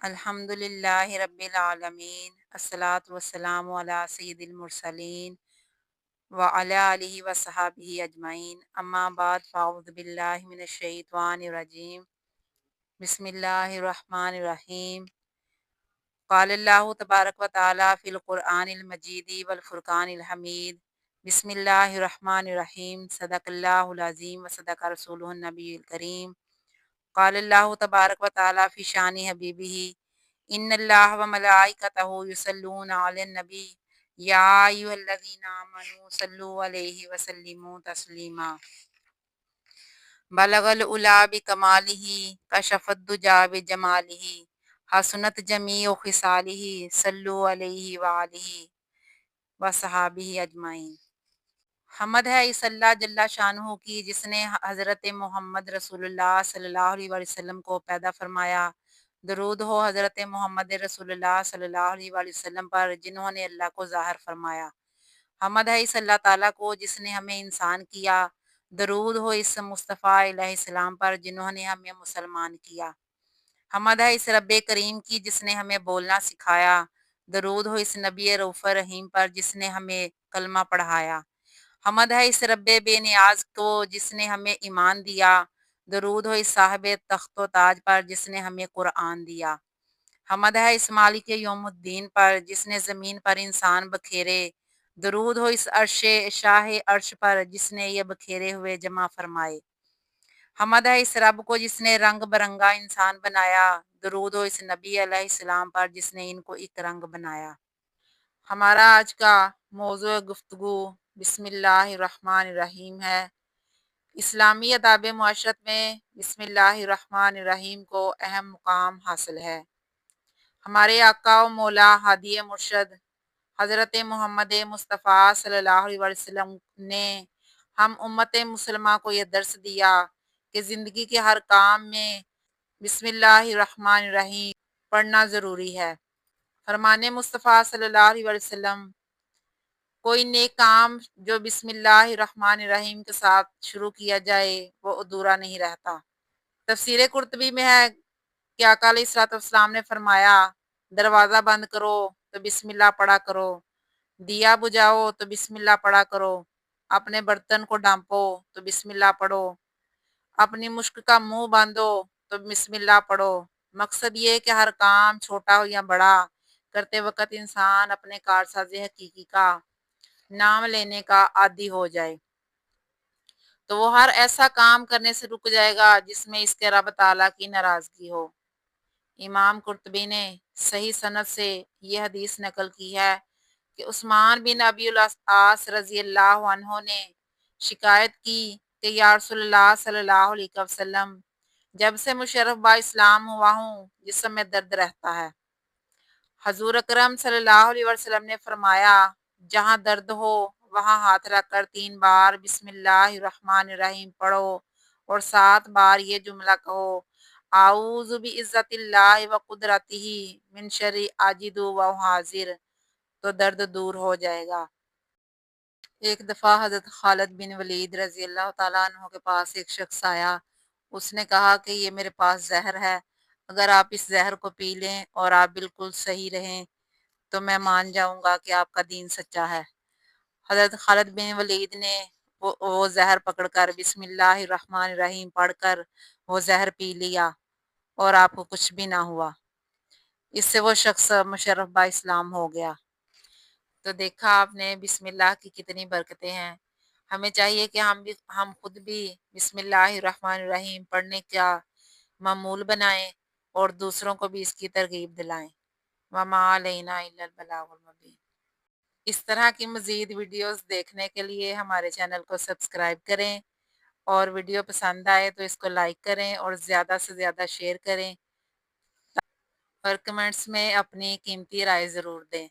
الحمدللہ رب العالمین، الصلاۃ والسلام علی سید المرسلین وعلی آلہ وصحبہ اجمعین، اما بعد فاعوذ باللہ من الشیطان الرجیم، بسم اللہ الرحمن الرحیم۔ قال اللہ تبارک و تعالی فی القرآن المجید والفرقان الحمید، بسم اللہ الرحمن الرحیم، صدق اللہ العظیم وصدق رسولہ النبی الکریم۔ قال اللہ تبارک و تعالی فی شان حبیبہ، ان اللہ و ملائکتہ یصلون علی النبی یا ایھا الذین آمنوا صلوا علیہ وسلموا تسلیما۔ بلغ العلا بکمالہ، کشف الدجی بجمالہ، حسنت جمیع خصالہ، صلوا علیہ وآلہ وصحابہ اجمعین۔ حمد ہے اس اللہ جل شانہ کی جس نے حضرت محمد رسول اللہ صلی اللہ علیہ وسلم کو پیدا فرمایا۔ درود ہو حضرت محمد رسول اللہ صلی اللہ علیہ وسلم پر جنہوں نے اللہ کو ظاہر فرمایا۔ حمد ہے اس اللہ تعالیٰ کو جس نے ہمیں انسان کیا۔ درود ہو اس مصطفیٰ علیہ السلام پر جنہوں نے ہمیں مسلمان کیا۔ حمد ہے اس رب کریم کی جس نے ہمیں بولنا سکھایا۔ درود ہو اس نبی رؤوف رحیم پر جس نے ہمیں کلمہ پڑھایا۔ حمد ہے اس رب بے نیاز کو جس نے ہمیں ایمان دیا۔ درود ہو اس صاحب تخت و تاج پر جس نے ہمیں قرآن دیا۔ حمد ہے اس مالک یوم الدین پر جس نے زمین پر انسان بکھیرے۔ درود ہو اس عرش شاہ عرش پر جس نے یہ بکھیرے ہوئے جمع فرمائے۔ حمد ہے اس رب کو جس نے رنگ برنگا انسان بنایا۔ درود ہو اس نبی علیہ السلام پر جس نے ان کو ایک رنگ بنایا۔ ہمارا آج کا موضوع گفتگو بسم اللہ الرحمن الرحیم ہے۔ اسلامی آداب معاشرت میں بسم اللہ الرحمن الرحیم کو اہم مقام حاصل ہے۔ ہمارے آقا و مولا ہادی مرشد حضرت محمد مصطفیٰ صلی اللہ علیہ وسلم نے ہم امت مسلمہ کو یہ درس دیا کہ زندگی کے ہر کام میں بسم اللہ الرحمن الرحیم پڑھنا ضروری ہے۔ فرمان مصطفیٰ صلی اللہ علیہ وسلم، کوئی نیک کام جو بسم اللہ الرحمن الرحیم کے ساتھ شروع کیا جائے وہ ادھورا نہیں رہتا۔ تفسیر قرطبی میں ہے کہ آقا علیہ الصلوۃ والسلام نے فرمایا، دروازہ بند کرو تو بسم اللہ پڑھا کرو، دیا بجھاؤ تو بسم اللہ پڑھا کرو، اپنے برتن کو ڈھانپو تو بسم اللہ پڑھو، اپنی مشک کا منہ باندھو تو بسم اللہ پڑھو۔ مقصد یہ کہ ہر کام چھوٹا ہو یا بڑا کرتے وقت انسان اپنے کارساز حقیقی کا نام لینے کا عادی ہو جائے تو وہ ہر ایسا کام کرنے سے رک جائے گا جس میں اس کے رب تعالیٰ کی ناراضگی ہو۔ امام قرطبی نے صحیح سند سے یہ حدیث نقل کی ہے کہ عثمان بن ابی العاص رضی اللہ عنہ نے شکایت کی کہ یا رسول اللہ صلی اللہ علیہ وسلم، جب سے مشرف با اسلام ہوا ہوں جسم میں درد رہتا ہے۔ حضور اکرم صلی اللہ علیہ وسلم نے فرمایا، جہاں درد ہو وہاں ہاتھ رکھ کر 3 بار بسم اللہ الرحمن الرحیم پڑھو اور 7 بار یہ جملہ کہو، اعوذ بعزت اللہ و قدرتہ من شر عاجز و حاضر، تو درد دور ہو جائے گا۔ ایک دفعہ حضرت خالد بن ولید رضی اللہ تعالیٰ عنہ کے پاس ایک شخص آیا۔ اس نے کہا کہ یہ میرے پاس زہر ہے، اگر آپ اس زہر کو پی لیں اور آپ بالکل صحیح رہیں تو میں مان جاؤں گا کہ آپ کا دین سچا ہے۔ حضرت خالد بن ولید نے وہ زہر پکڑ کر بسم اللہ الرحمن الرحیم پڑھ کر وہ زہر پی لیا اور آپ کو کچھ بھی نہ ہوا۔ اس سے وہ شخص مشرف با اسلام ہو گیا۔ تو دیکھا آپ نے بسم اللہ کی کتنی برکتیں ہیں۔ ہمیں چاہیے کہ ہم خود بھی بسم اللہ الرحمن الرحیم پڑھنے کا معمول بنائیں اور دوسروں کو بھی اس کی ترغیب دلائیں۔ وما علینا الا البلاغ المبین۔ اس طرح کی مزید ویڈیوز دیکھنے کے لیے ہمارے چینل کو سبسکرائب کریں، اور ویڈیو پسند آئے تو اس کو لائک کریں اور زیادہ سے زیادہ شیئر کریں، اور کمنٹس میں اپنی قیمتی رائے ضرور دیں۔